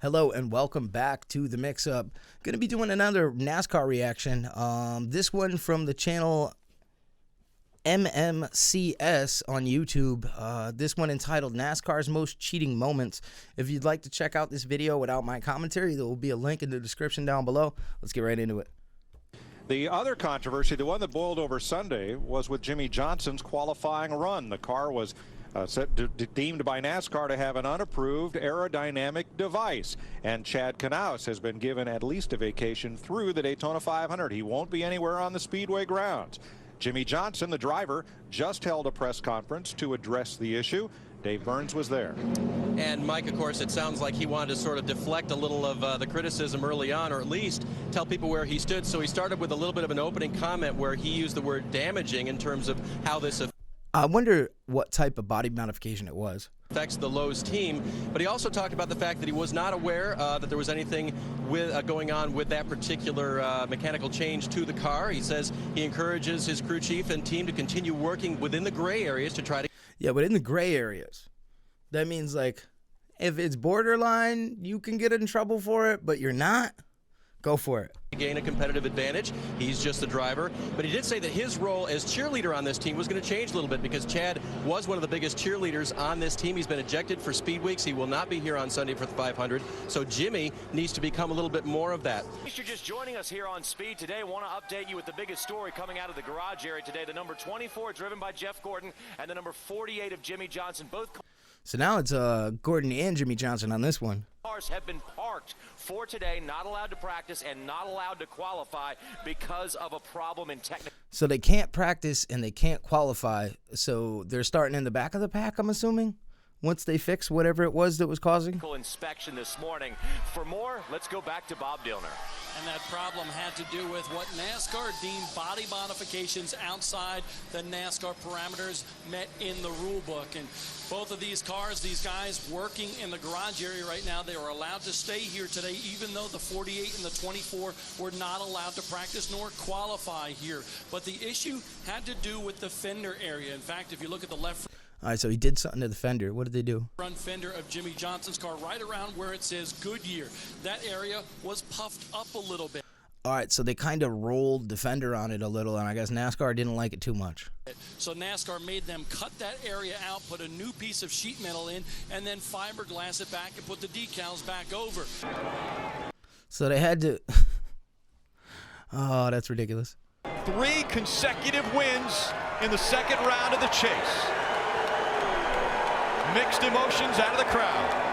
Hello and welcome back to the Mix-Up. Going to be doing another NASCAR reaction. This one from the channel MMCS on YouTube. This one entitled NASCAR's Most Cheating Moments. If you'd like to check out this video without my commentary, there will be a link in the description down below. Let's get right into it. The other controversy, the one that boiled over Sunday, was with Jimmie Johnson's qualifying run. The car was deemed by NASCAR to have an unapproved aerodynamic device, and Chad Knaus has been given at least a vacation through the Daytona 500. He won't be anywhere on the Speedway grounds. Jimmie Johnson, the driver, just held a press conference to address the issue. Dave Burns was there. And Mike, of course, it sounds like he wanted to sort of deflect a little of the criticism early on, or at least tell people where he stood. So he started with a little bit of an opening comment where he used the word damaging in terms of how this I wonder what type of body modification it was. Affects the Lowe's team, but he also talked about the fact that he was not aware that there was anything with going on with that particular mechanical change to the car. He says he encourages his crew chief and team to continue working within the gray areas to try to... Yeah, but in the gray areas, that means like if it's borderline, you can get in trouble for it, but you're not. Go for it. Gain a competitive advantage. He's just the driver, but he did say that his role as cheerleader on this team was going to change a little bit because Chad was one of the biggest cheerleaders on this team. He's been ejected for Speed Weeks. He will not be here on Sunday for the 500, so Jimmy needs to become a little bit more of that. If you're just joining us here on Speed today, want to update you with the biggest story coming out of the garage area today. The number 24 driven by Jeff Gordon and the number 48 of Jimmie Johnson. Both So now it's Gordon and Jimmie Johnson on this one. Cars have been parked for today, not allowed to practice and not allowed to qualify because of a problem in technical. So they can't practice and they can't qualify. So they're starting in the back of the pack, I'm assuming, once they fix whatever it was that was causing Inspection this morning. For more, let's go back to Bob Dillner. And that problem had to do with what NASCAR deemed body modifications outside the NASCAR parameters met in the rule book. And both of these cars, these guys working in the garage area right now, they were allowed to stay here today, even though the 48 and the 24 were not allowed to practice nor qualify here. But the issue had to do with the fender area. In fact, if you look at the left All right, so he did something to the fender. What did they do? front fender of Jimmie Johnson's car, right around where it says Goodyear. That area was puffed up a little bit. All right, so they kind of rolled the fender on it a little, and I guess NASCAR didn't like it too much. So NASCAR made them cut that area out, put a new piece of sheet metal in, and then fiberglass it back and put the decals back over. So they had to... Oh, that's ridiculous. 3 consecutive wins in the second round of the chase. Mixed emotions out of the crowd.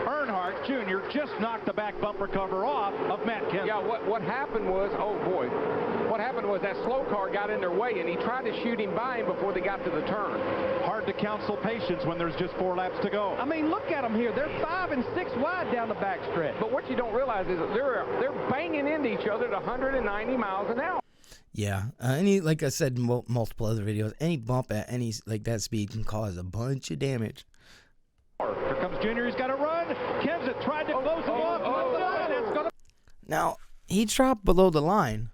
Earnhardt Jr. just knocked the back bumper cover off of Matt Kenseth. Yeah, what happened was, oh boy, what happened was that slow car got in their way and he tried to shoot him by him before they got to the turn. Hard to counsel patience when there's just 4 laps to go. I mean, look at them here. They're 5 and 6 wide down the backstretch. But what you don't realize is that they're banging into each other at 190 miles an hour. Yeah, like I said in multiple other videos, any bump at any like that speed can cause a bunch of damage. Here comes Junior. He's got to run. Kenseth tried to close him off. Now, he dropped below the line.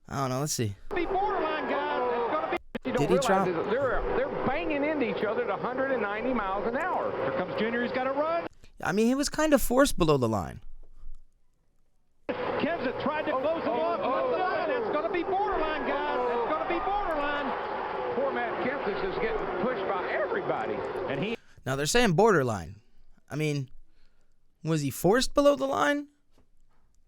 I don't know. Let's see. Be borderline, guys. It's going to be. Did he drop? They're banging into each other at 190 miles an hour. Here comes Junior. He's got to run. I mean, he was kind of forced below the line. Kenseth tried to close him off. It's going to be borderline, guys. It's going to be borderline. Poor Matt Kenseth is getting pushed by everybody. And he. Now, they're saying borderline. I mean, was he forced below the line?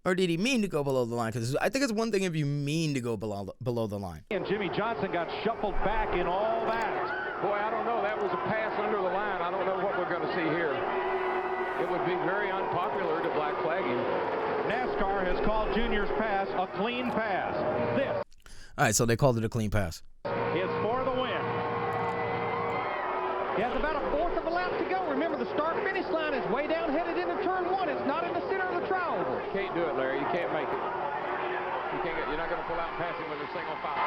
Or did he mean to go below the line? Because I think it's one thing if you mean to go below the line. And Jimmie Johnson got shuffled back in all that. Boy, I don't know. That was a pass under the line. I don't know what we're going to see here. It would be very unpopular to black flag him. NASCAR has called Junior's pass a clean pass. This All right, so they called it a clean pass. is for the win. He has about a 1/4 of a lap to go. Remember, the start-finish line is way down headed into turn 1. It's not in the center of the trial. You can't do it, Larry. You can't make it. You're not going to pull out and pass him with a single foul.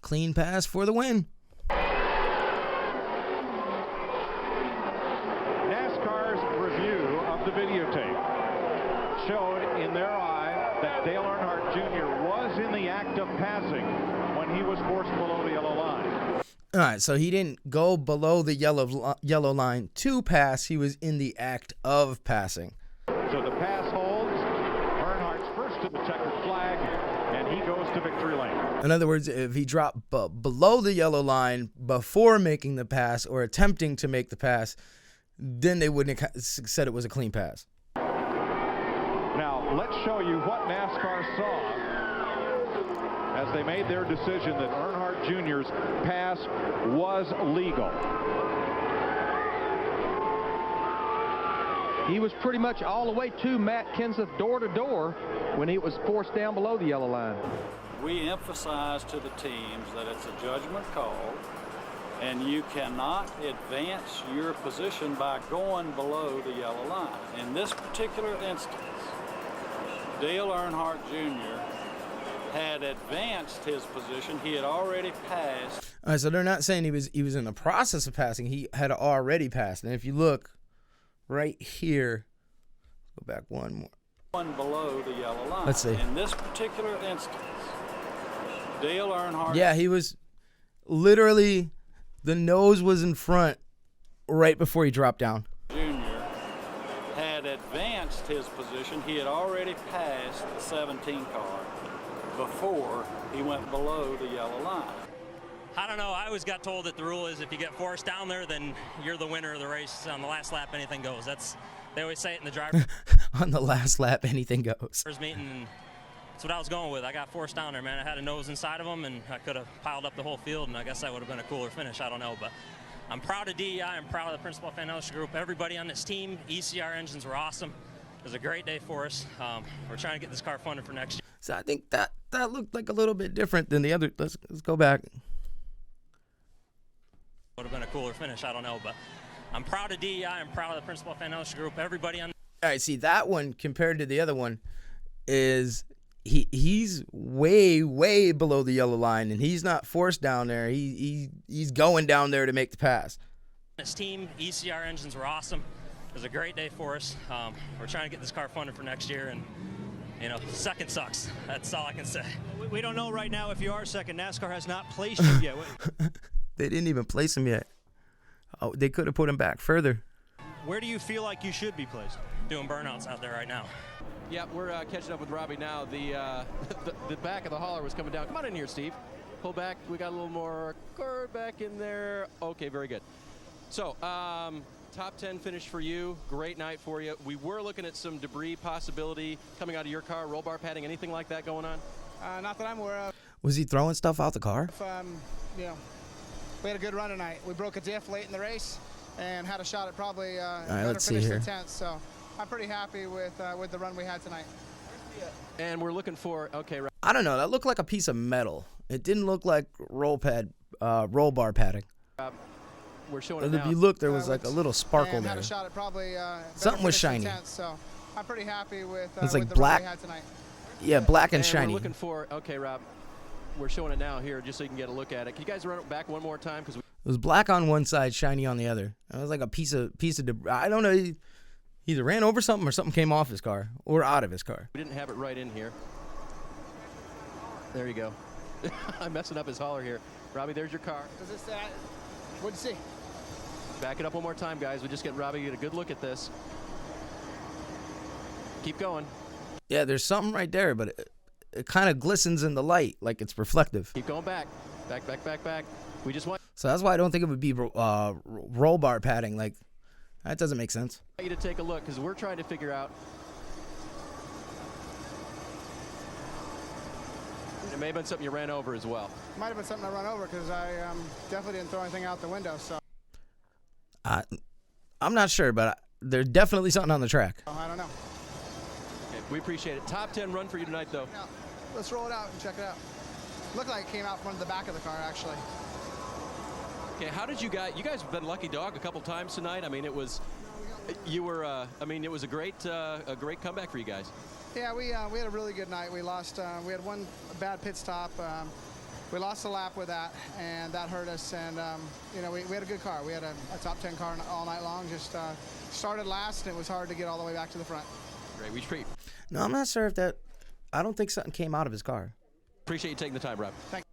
Clean pass for the win. NASCAR's review of the videotape showed in their eye that Dale Earnhardt Jr. was in the act of when he was forced below the yellow line. All right, so he didn't go below the yellow line to pass. He was in the act of passing. So the pass holds. Earnhardt's first to the checkered flag, and he goes to victory lane. In other words, if he dropped below the yellow line before making the pass or attempting to make the pass, then they wouldn't have said it was a clean pass. Now, let's show you what NASCAR saw as they made their decision that Earnhardt Jr.'s pass was legal. He was pretty much all the way to Matt Kenseth door to door when he was forced down below the yellow line. We emphasize to the teams that it's a judgment call, and you cannot advance your position by going below the yellow line. In this particular instance, Dale Earnhardt Jr. had advanced his position. He had already passed. All right, so they're not saying he was in the process of passing. He had already passed. And if you look right here, go back one more. One below the yellow line. Let's see. In this particular instance, Dale Earnhardt. Yeah, he was literally, the nose was in front right before he dropped down. Jr. had advanced his position. He had already passed the 17 car before he went below the yellow line. I don't know. I always got told that the rule is if you get forced down there, then you're the winner of the race. On the last lap, anything goes. They always say it in the driver's On the last lap, anything goes. meeting. And that's what I was going with. I got forced down there, man. I had a nose inside of him, and I could have piled up the whole field, and I guess that would have been a cooler finish. I don't know, but I'm proud of DEI. I'm proud of the Principal Financial Group. Everybody on this team. ECR engines were awesome. It was a great day for us. We're trying to get this car funded for next year. So I think that looked like a little bit different than the other. Let's go back. Would have been a cooler finish. I don't know, but I'm proud of DEI. I'm proud of the Principal Financial Group. Everybody on. All right, see, that one compared to the other one is he's way below the yellow line, and he's not forced down there. He's going down there to make the pass. This team, ECR engines were awesome. It was a great day for us. We're trying to get this car funded for next year, and second sucks. That's all I can say. We don't know right now if you are second. NASCAR has not placed you yet. They didn't even place him yet. Oh, they could have put him back further. Where do you feel like you should be placed? Doing burnouts out there right now. Yeah, we're catching up with Robbie now. The back of the hauler was coming down. Come on in here, Steve. Pull back. We got a little more car back in there. Okay, very good. So, top 10 finish for you. Great night for you. We were looking at some debris possibility coming out of your car, roll bar padding, anything like that going on? Not that I'm aware of. Was he throwing stuff out the car? We had a good run tonight. We broke a diff late in the race and had a shot at probably let's see here. 10th. So I'm pretty happy with the run we had tonight. And we're looking for, okay, right. I don't know. That looked like a piece of metal. It didn't look like roll bar padding. We're showing if it now. you look, there was like a little sparkle and there. Had a shot at probably something was shiny. 10th, so I'm pretty happy with it's like with the black. run we had tonight. Yeah, black and shiny. We're looking for, okay, Rob. We're showing it now here just so you can get a look at it. Can you guys run it back one more time? Because it was black on one side, shiny on the other. It was like a piece of debris. I don't know. He either ran over something or something came off his car or out of his car. We didn't have it right in here. There you go. I'm messing up his hauler here. Robbie, there's your car. Does it say? What'd you see? Back it up one more time, guys. We just get Robbie to get a good look at this. Keep going. Yeah, there's something right there, but it kind of glistens in the light like it's reflective. Keep going back. Back. We just want. So that's why I don't think it would be roll bar padding. Like, that doesn't make sense. I want you to take a look because we're trying to figure out. It may have been something you ran over as well. Might have been something I run over because I definitely didn't throw anything out the window. So. I'm not sure, but there's definitely something on the track. I don't know. Okay, we appreciate it. Top 10 run for you tonight, though. Yeah, let's roll it out and check it out. Looked like it came out from the back of the car, actually. Okay, how did you guys have been lucky dog a couple times tonight. I mean, it was a great comeback for you guys. Yeah, we had a really good night. We lost. We had one bad pit stop. We lost a lap with that, and that hurt us. And we had a good car. We had a top 10 car all night long. Just started last, and it was hard to get all the way back to the front. Great, we treat. No, I'm not sure if that. I don't think something came out of his car. Appreciate you taking the time, Rob. Thank you.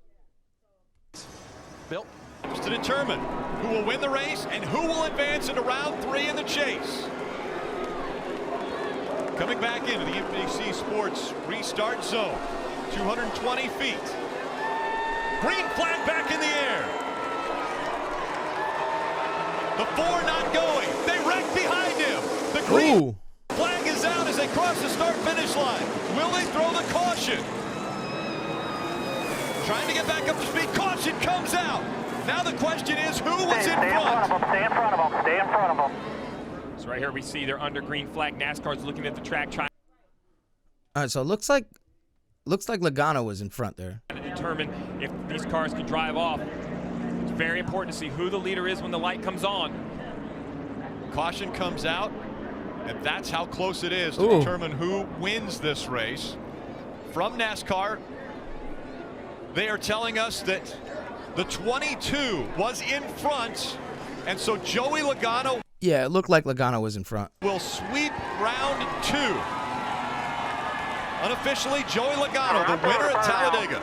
Bill. To determine who will win the race and who will advance into round 3 in the chase. Coming back into the NBC Sports restart zone, 220 feet. Green flag back in the air. The 4 not going. They wreck behind him. The green flag is out as they cross the start-finish line. Will they throw the caution? Trying to get back up to speed. Caution comes out. Now the question is, who was in front? Stay in front of them. Stay in front of them. So right here we see they're under green flag. NASCAR's looking at the track, trying. All right, so it looks like Logano was in front there. To determine if these cars can drive off. It's very important to see who the leader is when the light comes on. Caution comes out, and that's how close it is to determine who wins this race. From NASCAR, they are telling us that the 22 was in front, and so Joey Logano. Yeah, it looked like Logano was in front. Will sweep round 2. Unofficially, Joey Logano, the winner at Talladega.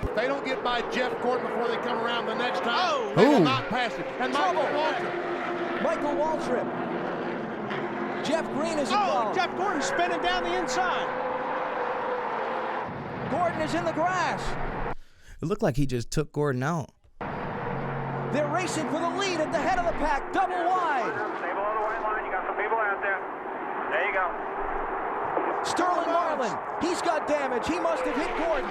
If they don't get by Jeff Gordon before they come around the next time, they will not pass it. And Michael Waltrip. Jeff Green is involved. Jeff Gordon spinning down the inside. Gordon is in the grass. It looked like he just took Gordon out. They're racing for the lead at the head of the pack, double wide. Stay below the white line. You got some people out there. There you go. Sterling Marlin, he's got damage. He must have hit Gordon.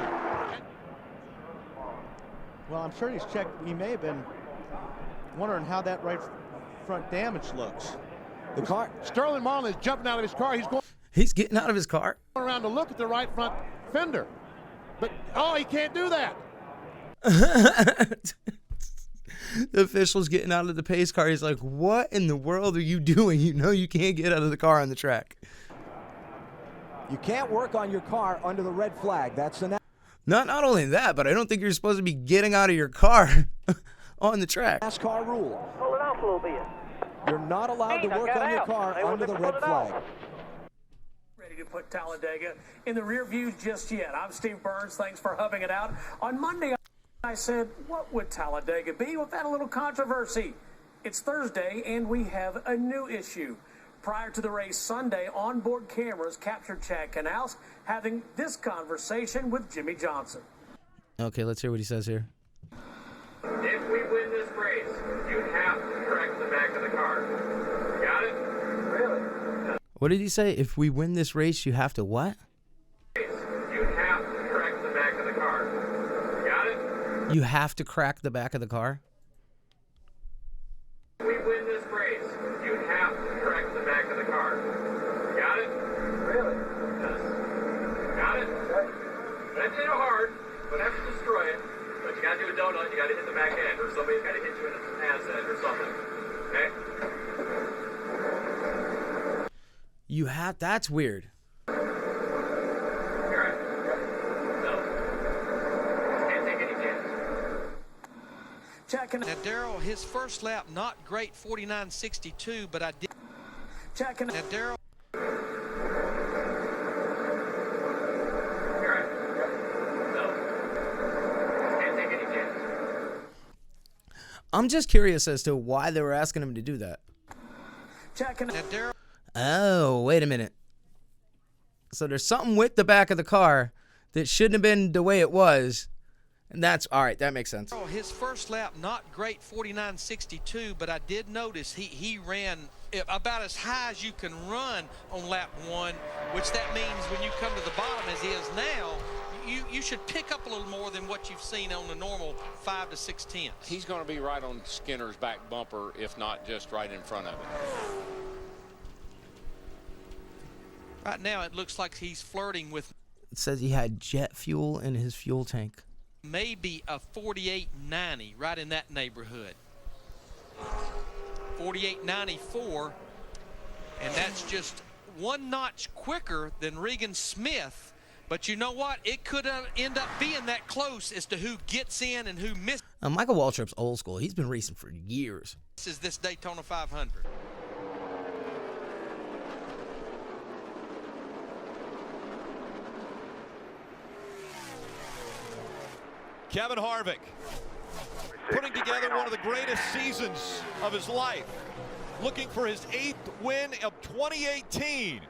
Well, I'm sure he's checked. He may have been wondering how that right front damage looks. The car. Sterling Marlin is jumping out of his car. He's getting out of his car. Around to look at the right front fender. But, he can't do that. The official's getting out of the pace car. He's like, what in the world are you doing? You know you can't get out of the car on the track. You can't work on your car under the red flag. That's the Not only that, but I don't think you're supposed to be getting out of your car on the track. NASCAR rule. Pull it off a little bit. You're not allowed to work on your car under the red flag. Ready to put Talladega in the rear view just yet. I'm Steve Burns. Thanks for hubbing it out. On Monday, I said, what would Talladega be without a little controversy? It's Thursday, and we have a new issue. Prior to the race Sunday, onboard cameras captured Chad Knaus having this conversation with Jimmy Johnson. Okay, let's hear what he says here. If we win this race, you have to correct the back of the car. Got it? Really? What did he say? If we win this race, you have to what? You have to correct the back of the car. Got it? You have to crack the back of the car? If we win this race, you have to correct the back of the car. Got it? Really? Yes. Got it? That's a little hard, but have to destroy it. But you gotta do a donut, you gotta hit the back end, or somebody's gotta hit you in the ass end or something. Okay? That's weird. Alright. So, can't take any chances. Now, Darrell, his first lap, not great, 49.62, but I did. Checking. Now, Darrell. I'm just curious as to why they were asking him to do that. Checking. Oh, wait a minute. So there's something with the back of the car that shouldn't have been the way it was. And that's all right. That makes sense. His first lap, not great, 49.62, but I did notice he ran about as high as you can run on lap 1, which that means when you come to the bottom as he is now, you should pick up a little more than what you've seen on the normal 5 to 6 tenths. He's going to be right on Skinner's back bumper, if not just right in front of it. Right now, it looks like he's flirting with. It says he had jet fuel in his fuel tank. Maybe a 48.90, right in that neighborhood. 48.94, and that's just one notch quicker than Regan Smith. But you know what? It could end up being that close as to who gets in and who misses. Michael Waltrip's old school. He's been racing for years. This is this Daytona 500. Kevin Harvick putting together one of the greatest seasons of his life, looking for his 8th win of 2018.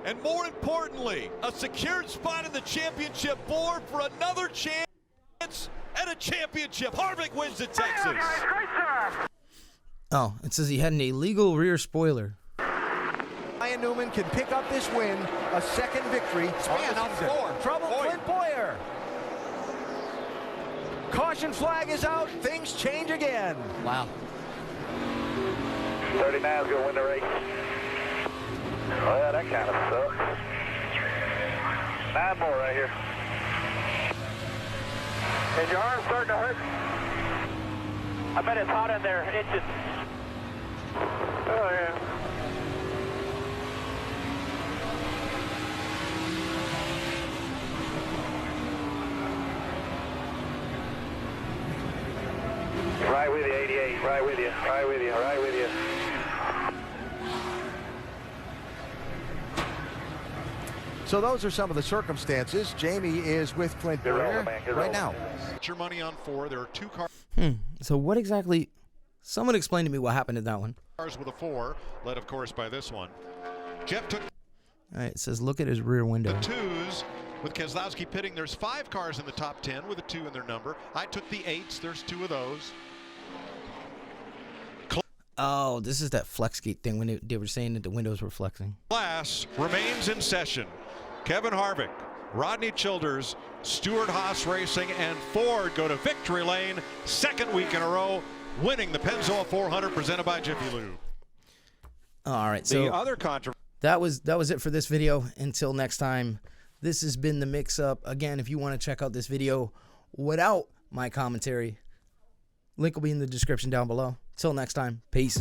And more importantly, a secured spot in the championship board for another chance at a championship. Harvick wins at Texas. Oh, it says he had an illegal rear spoiler. Ryan Newman can pick up this win, a second victory. Man on the floor. Trouble, Clint Boyer. Caution flag is out. Things change again. Wow. 39 is going to win the race. Well, that kind of sucks. 9 more right here. Is your arm starting to hurt? I bet it's hot in there. Itches. Oh, yeah. Right with you, 88. Right with you. Right with you. Right with you. So those are some of the circumstances. Jamie is with Clint Boyer right now. Put your money on 4. There are 2 cars. So what exactly? Someone explain to me what happened in that one. Cars with a 4, led of course by this one. Jeff took. All right, it says look at his rear window. The 2s with Keselowski pitting. There's 5 cars in the top 10 with a 2 in their number. I took the 8s. There's 2 of those. Oh, this is that FlexGate thing when they were saying that the windows were flexing. Class remains in session. Kevin Harvick, Rodney Childers, Stuart Haas Racing, and Ford go to victory lane, 2nd week in a row, winning the Pennzoil 400 presented by Jiffy Lube. All right, so the other controversy. That was it for this video. Until next time, this has been the mix-up. Again, if you want to check out this video without my commentary, link will be in the description down below. Till next time, peace.